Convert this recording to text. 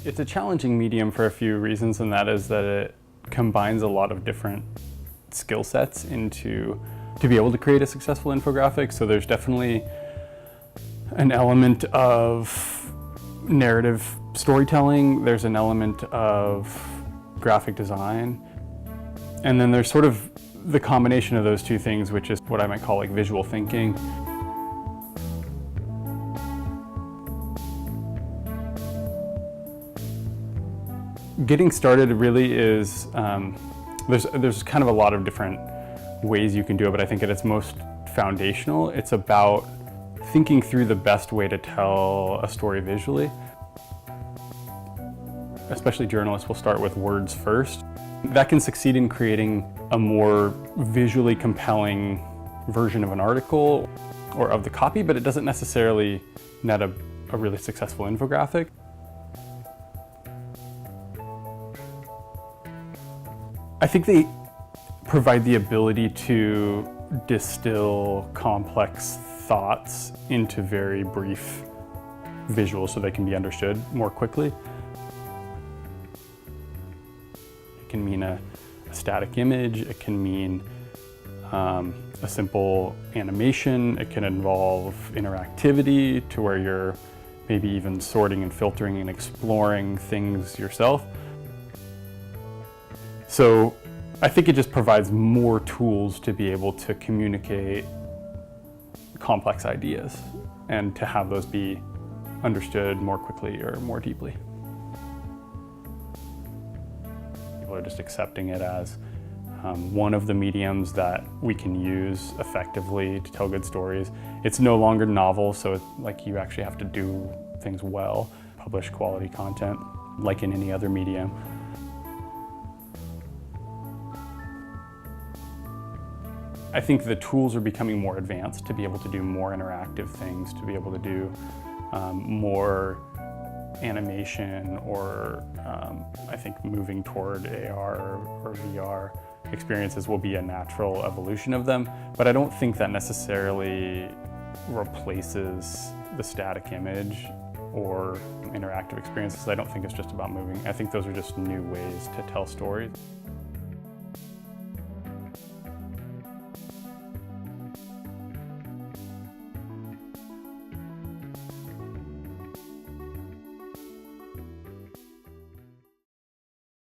It's a challenging medium for a few reasons, and that is that it combines a lot of different skill sets to be able to create a successful infographic. So there's definitely an element of narrative storytelling, there's an element of graphic design, and then there's sort of the combination of those two things, which is what I might call like visual thinking. Getting started really is, there's kind of a lot of different ways you can do it, but I think at its most foundational, it's about thinking through the best way to tell a story visually. Especially journalists will start with words first. That can succeed in creating a more visually compelling version of an article or of the copy, but it doesn't necessarily net a really successful infographic. I think they provide the ability to distill complex thoughts into very brief visuals so they can be understood more quickly. It can mean a static image, it can mean a simple animation, it can involve interactivity to where you're maybe even sorting and filtering and exploring things yourself. So I think it just provides more tools to be able to communicate complex ideas and to have those be understood more quickly or more deeply. People are just accepting it as one of the mediums that we can use effectively to tell good stories. It's no longer novel, so it's like you actually have to do things well, publish quality content like in any other medium. I think the tools are becoming more advanced to be able to do more interactive things, to be able to do more animation, or I think moving toward AR or VR experiences will be a natural evolution of them, but I don't think that necessarily replaces the static image or interactive experiences. I don't think it's just about moving. I think those are just new ways to tell stories.